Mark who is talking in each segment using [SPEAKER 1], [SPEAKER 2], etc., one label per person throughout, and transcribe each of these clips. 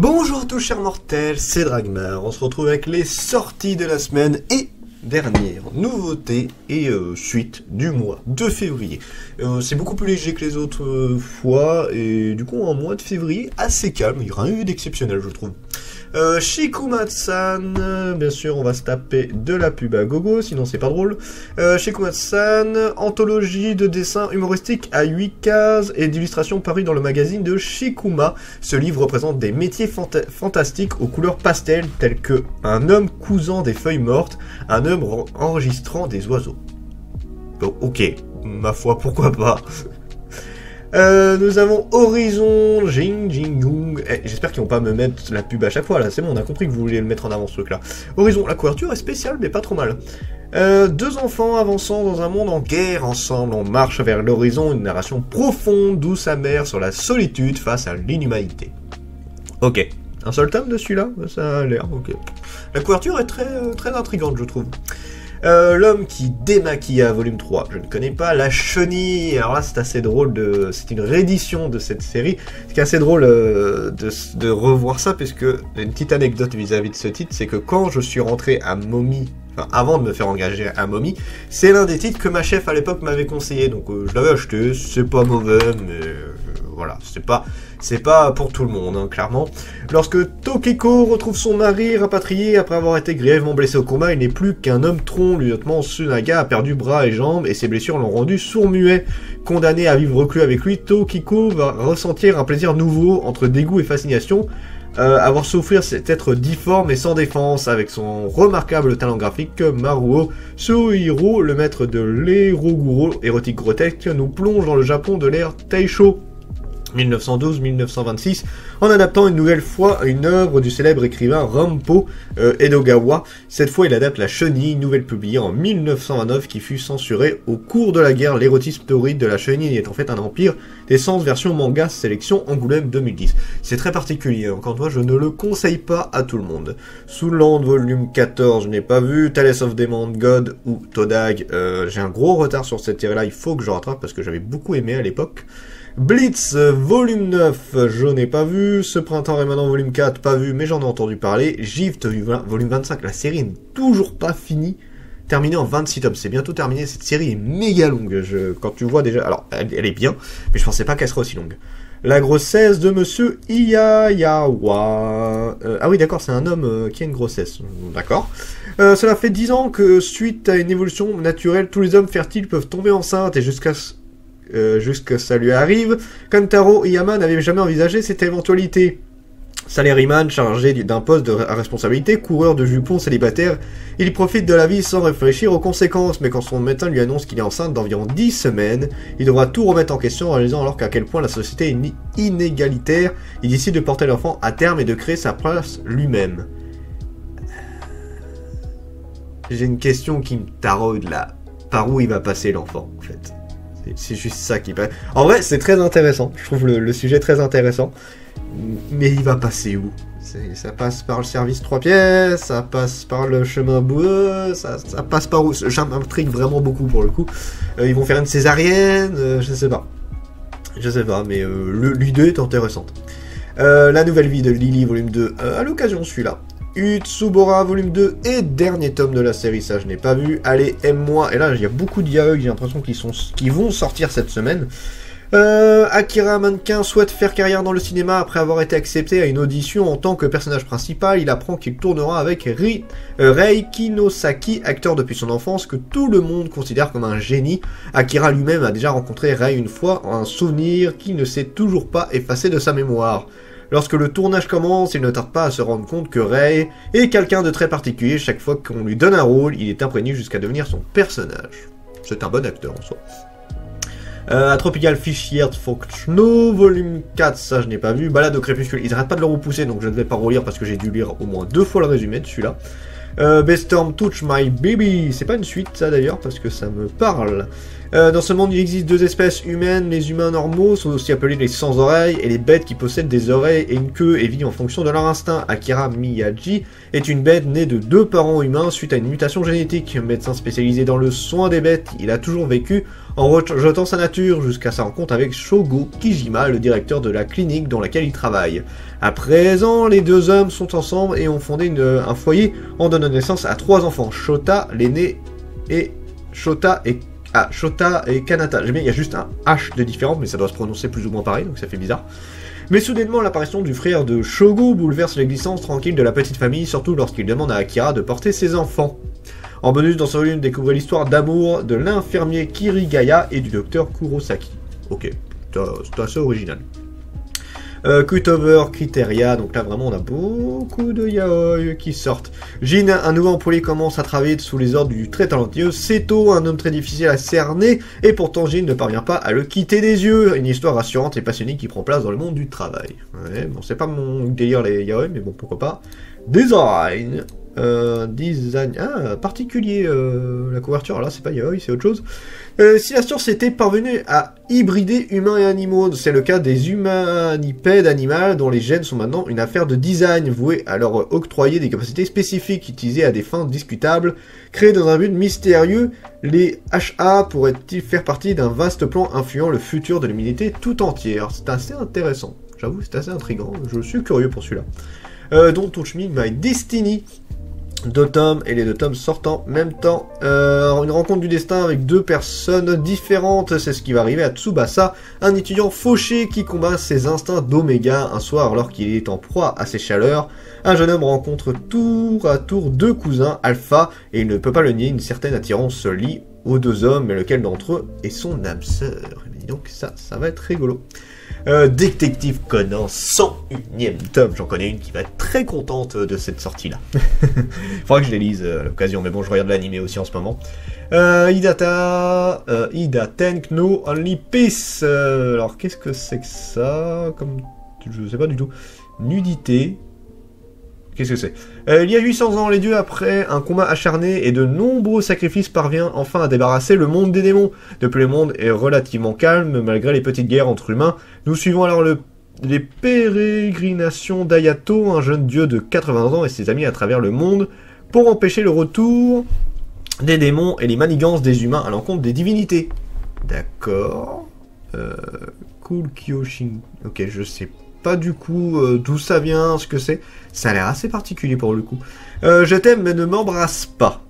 [SPEAKER 1] Bonjour à tous chers mortels, c'est Dragmar, on se retrouve avec les sorties de la semaine et dernière nouveauté et suite du mois de février. C'est beaucoup plus léger que les autres fois et du coup un mois de février assez calme, il n'y a rien eu d'exceptionnel je trouve. Shikumatsu-san, bien sûr on va se taper de la pub à gogo, sinon c'est pas drôle. Shikumatsu-san, anthologie de dessins humoristiques à 8 cases et d'illustrations parues dans le magazine de Shikuma. Ce livre représente des métiers fantastiques aux couleurs pastel tels que un homme cousant des feuilles mortes, un homme enregistrant des oiseaux. Bon, ok, ma foi, pourquoi pas. Nous avons Horizon, Jing, j'espère qu'ils vont pas me mettre la pub à chaque fois, là, c'est bon, on a compris que vous vouliez le mettre en avant ce truc-là. Horizon, la couverture est spéciale, mais pas trop mal. Deux enfants avançant dans un monde en guerre ensemble, on marche vers l'horizon, une narration profonde, douce, amère sur la solitude face à l'inhumanité. Ok, un seul tome de celui-là, ça a l'air, ok. La couverture est très intrigante, je trouve. L'homme qui démaquilla, volume 3, je ne connais pas. La chenille, alors là c'est assez drôle, c'est une réédition de cette série. Ce qui est assez drôle de revoir ça, puisque une petite anecdote vis-à-vis de ce titre, c'est que quand je suis rentré à Momi, enfin avant de me faire engager à Momi, c'est l'un des titres que ma chef à l'époque m'avait conseillé, donc je l'avais acheté, c'est pas mauvais, mais voilà, c'est pas pour tout le monde, hein, clairement. Lorsque Tokiko retrouve son mari rapatrié après avoir été grièvement blessé au combat, il n'est plus qu'un homme tronc. Le lieutenant Tsunaga a perdu bras et jambes et ses blessures l'ont rendu sourd-muet. Condamné à vivre reclus avec lui, Tokiko va ressentir un plaisir nouveau entre dégoût et fascination, avoir souffrir cet être difforme et sans défense. Avec son remarquable talent graphique, Maruo Suihiro, le maître de l'Eroguro érotique grotesque, nous plonge dans le Japon de l'ère Taisho 1912-1926, en adaptant une nouvelle fois une œuvre du célèbre écrivain Rampo Edogawa. Cette fois, il adapte La Chenille, nouvelle publiée en 1929 qui fut censurée au cours de la guerre. L'érotisme torride de La Chenille est en fait un empire d'essence version manga sélection Angoulême 2010. C'est très particulier, encore une fois, je ne le conseille pas à tout le monde. Soulland volume 14, je n'ai pas vu. Tales of Demon God ou Todag, j'ai un gros retard sur cette série-là, il faut que je rattrape parce que j'avais beaucoup aimé à l'époque. Blitz, volume 9, je n'ai pas vu. Ce printemps Rémanent, volume 4, pas vu, mais j'en ai entendu parler. Gift, volume 25, la série n'est toujours pas finie. Terminée en 26 tomes, c'est bientôt terminé. Cette série est méga longue. Quand tu vois déjà... Alors, elle est bien, mais je pensais pas qu'elle serait aussi longue. La grossesse de Monsieur Iyayawa. Ah oui, d'accord, c'est un homme qui a une grossesse. D'accord. Cela fait 10 ans que, suite à une évolution naturelle, tous les hommes fertiles peuvent tomber enceintes et jusqu'à ce que ça lui arrive. Kantaro Iyama n'avait jamais envisagé cette éventualité. Salaryman, chargé d'un poste à responsabilité, coureur de jupons célibataire, il profite de la vie sans réfléchir aux conséquences, mais quand son médecin lui annonce qu'il est enceinte d'environ 10 semaines, il devra tout remettre en question en réalisant alors qu'à quel point la société est inégalitaire. Il décide de porter l'enfant à terme et de créer sa place lui-même. J'ai une question qui me taraude là. Par où il va passer l'enfant, en fait? C'est juste ça qui passe. En vrai, c'est très intéressant. Je trouve le sujet très intéressant. Mais il va passer où? Ça passe par le service 3 pièces, ça passe par le chemin boueux, ça passe par où? J'intrigue vraiment beaucoup pour le coup. Ils vont faire une césarienne, je sais pas. Je sais pas, mais l'idée est intéressante. La nouvelle vie de Lily, volume 2, à l'occasion celui-là. Utsubora volume 2 et dernier tome de la série, ça je n'ai pas vu. Allez, aime-moi. Et là, il y a beaucoup d'IAE, j'ai l'impression qu'ils vont sortir cette semaine. Akira Mannequin souhaite faire carrière dans le cinéma après avoir été accepté à une audition en tant que personnage principal. Il apprend qu'il tournera avec Rei Kinosaki, acteur depuis son enfance que tout le monde considère comme un génie. Akira lui-même a déjà rencontré Rei une fois, un souvenir qu'il ne s'est toujours pas effacé de sa mémoire. Lorsque le tournage commence, il ne tarde pas à se rendre compte que Rei est quelqu'un de très particulier. Chaque fois qu'on lui donne un rôle, il est imprégné jusqu'à devenir son personnage. C'est un bon acteur en soi. A Tropical Fish Year Folkno, volume 4, ça je n'ai pas vu. Balade au crépuscule, ils n'arrêtent pas de le repousser, donc je ne vais pas relire parce que j'ai dû lire au moins 2 fois le résumé de celui-là. Bestorm Touch My Baby, c'est pas une suite ça d'ailleurs parce que ça me parle. Dans ce monde il existe 2 espèces humaines, les humains normaux sont aussi appelés les sans oreilles et les bêtes qui possèdent des oreilles et une queue et vivent en fonction de leur instinct. Akira Miyaji est une bête née de 2 parents humains suite à une mutation génétique. Médecin spécialisé dans le soin des bêtes, il a toujours vécu en rejetant sa nature jusqu'à sa rencontre avec Shogo Kijima, le directeur de la clinique dans laquelle il travaille. À présent, les deux hommes sont ensemble et ont fondé un foyer en donnant naissance à 3 enfants, Shota, l'aîné, et Shota et Kanata. J'aime bien, il y a juste un H de différence, mais ça doit se prononcer plus ou moins pareil, donc ça fait bizarre. Mais soudainement, l'apparition du frère de Shogo bouleverse l'existence tranquille de la petite famille, surtout lorsqu'il demande à Akira de porter ses enfants. En bonus, dans ce volume, découvrez l'histoire d'amour de l'infirmier Kirigaya et du docteur Kurosaki. Ok, c'est assez original. Cutover, Criteria, donc là vraiment on a beaucoup de yaoi qui sortent. Jin, un nouveau employé, commence à travailler sous les ordres du très talentueux Seto, un homme très difficile à cerner, et pourtant Jin ne parvient pas à le quitter des yeux. Une histoire rassurante et passionnée qui prend place dans le monde du travail. Ouais, bon, c'est pas mon délire les yaoi, mais bon, pourquoi pas. Design. Design, particulier, la couverture, là c'est pas yaoi, c'est autre chose. Si la science était parvenue à hybrider humains et animaux, c'est le cas des humanipèdes animales dont les gènes sont maintenant une affaire de design, vouée à leur octroyer des capacités spécifiques utilisées à des fins discutables. Créés dans un but mystérieux, les HA pourraient-ils faire partie d'un vaste plan influant le futur de l'humanité tout entière? C'est assez intéressant, j'avoue, c'est assez intriguant, je suis curieux pour celui-là. Don't Touch Me, My Destiny. 2 tomes, et les 2 tomes sortent en même temps. Une rencontre du destin avec 2 personnes différentes, c'est ce qui va arriver à Tsubasa, un étudiant fauché qui combat ses instincts d'Oméga. Un soir, alors qu'il est en proie à ses chaleurs, un jeune homme rencontre tour à tour 2 cousins, Alpha, et il ne peut pas le nier, une certaine attirance se lie aux 2 hommes, mais lequel d'entre eux est son âme sœur. Donc ça va être rigolo. Détective Conan, 101ème tome. J'en connais une qui va être très contente de cette sortie-là. Faudra que je les lise à l'occasion, mais bon, je regarde l'animé aussi en ce moment. Ida Tank No Only Peace. Alors, qu'est-ce que c'est que ça? Comme je sais pas du tout. Nudité. Qu'est-ce que c'est? Il y a 800 ans, les dieux, après un combat acharné et de nombreux sacrifices, parvient enfin à débarrasser le monde des démons. Depuis, le monde est relativement calme, malgré les petites guerres entre humains. Nous suivons alors les pérégrinations d'Ayato, un jeune dieu de 80 ans, et ses amis à travers le monde, pour empêcher le retour des démons et les manigances des humains à l'encontre des divinités. D'accord. Cool Kyoshin. Ok, je sais pas du coup d'où ça vient, ce que c'est. Ça a l'air assez particulier pour le coup. Je t'aime mais ne m'embrasse pas.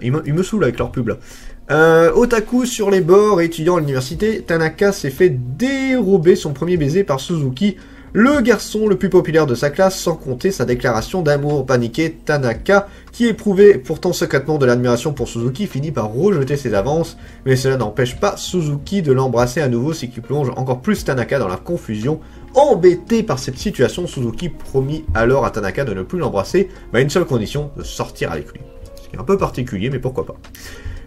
[SPEAKER 1] Ils me saoulent avec leur pub là. Otaku sur les bords et étudiant à l'université, Tanaka s'est fait dérober son premier baiser par Suzuki, le garçon le plus populaire de sa classe, sans compter sa déclaration d'amour. Paniqué, Tanaka, qui éprouvait pourtant secrètement de l'admiration pour Suzuki, finit par rejeter ses avances, mais cela n'empêche pas Suzuki de l'embrasser à nouveau, ce qui plonge encore plus Tanaka dans la confusion. Embêté par cette situation, Suzuki promit alors à Tanaka de ne plus l'embrasser, mais à une seule condition, de sortir avec lui. Ce qui est un peu particulier, mais pourquoi pas.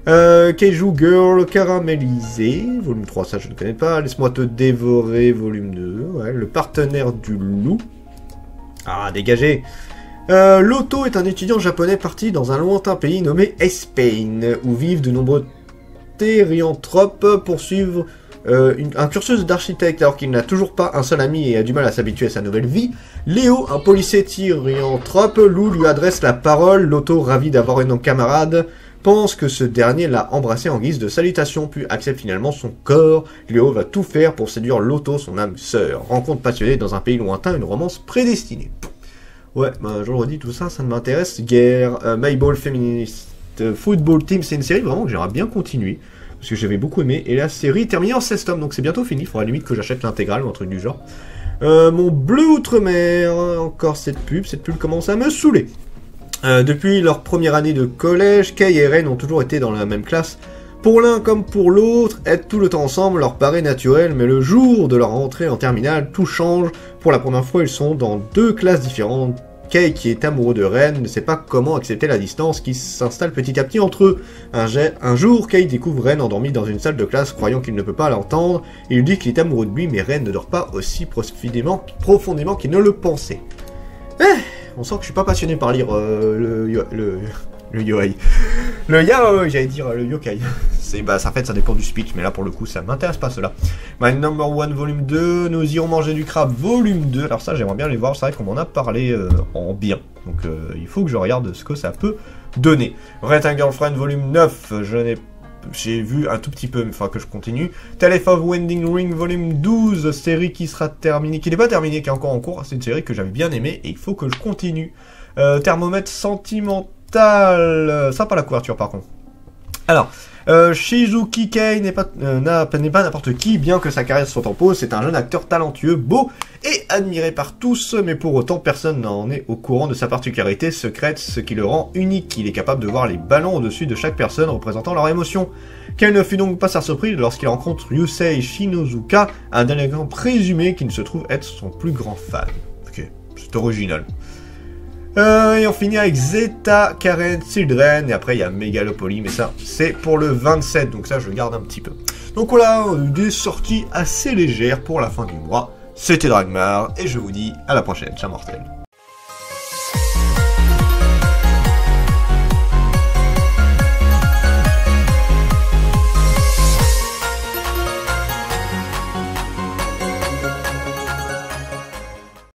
[SPEAKER 1] Keiju Girl caramélisé, volume 3, ça je ne connais pas. Laisse-moi te dévorer, volume 2. Ouais, le partenaire du loup. Ah, dégagé. Loto est un étudiant japonais parti dans un lointain pays nommé Espagne, où vivent de nombreux thérianthropes pour suivre un cursus d'architecte. Alors qu'il n'a toujours pas un seul ami et a du mal à s'habituer à sa nouvelle vie, Léo, un policier thérianthrope, Lou lui adresse la parole. Loto, ravi d'avoir un camarade, pense que ce dernier l'a embrassé en guise de salutation, puis accepte finalement son corps. Léo va tout faire pour séduire Loto, son âme sœur. Rencontre passionnée dans un pays lointain, une romance prédestinée. Ouais, bah, je le redis, tout ça, ça ne m'intéresse guère. My Ball Feminist Football Team, c'est une série vraiment que j'aimerais bien continuer, parce que j'avais beaucoup aimé, et la série terminée en 16 tomes, donc c'est bientôt fini, il faudra limite que j'achète l'intégrale ou un truc du genre. Mon bleu outre-mer, encore cette pub commence à me saouler. Depuis leur première année de collège, Kei et Ren ont toujours été dans la même classe. Pour l'un comme pour l'autre, être tout le temps ensemble leur paraît naturel, mais le jour de leur entrée en terminale, tout change. Pour la première fois, ils sont dans 2 classes différentes. Kei, qui est amoureux de Ren, ne sait pas comment accepter la distance qui s'installe petit à petit entre eux. Un jour, Kei découvre Ren endormi dans une salle de classe, croyant qu'il ne peut pas l'entendre. Il lui dit qu'il est amoureux de lui, mais Ren ne dort pas aussi profondément qu'il ne le pensait. On sent que je suis pas passionné par lire le yoai. Le yaoi, j'allais dire le yokai. Bah, ça dépend du speech, mais là pour le coup ça m'intéresse pas cela. My Number One volume 2, nous irons manger du crabe volume 2. Alors ça j'aimerais bien les voir, c'est vrai qu'on m'en a parlé en bien. Donc il faut que je regarde ce que ça peut donner. Red and Girlfriend volume 9, je n'ai j'ai vu un tout petit peu, mais il faudra que je continue. Tale of Wending Ring Volume 12, série qui sera terminée, qui n'est pas terminée, qui est encore en cours. C'est une série que j'avais bien aimée et il faut que je continue. Thermomètre sentimental, sympa la couverture par contre. Alors, Shizuki Kei n'est pas n'importe qui, bien que sa carrière soit en pause. C'est un jeune acteur talentueux, beau et admiré par tous, mais pour autant personne n'en est au courant de sa particularité secrète, ce qui le rend unique. Il est capable de voir les ballons au-dessus de chaque personne représentant leur émotion. Quelle ne fut donc pas sa surprise lorsqu'il rencontre Yusei Shinozuka, un délinquant présumé qui ne se trouve être son plus grand fan. Ok, c'est original. Et on finit avec Zeta Karen Children, et après il y a Megalopoly, mais ça c'est pour le 27, donc ça je le garde un petit peu. Donc voilà, des sorties assez légères pour la fin du mois. C'était Dragmar, et je vous dis à la prochaine, chers mortels.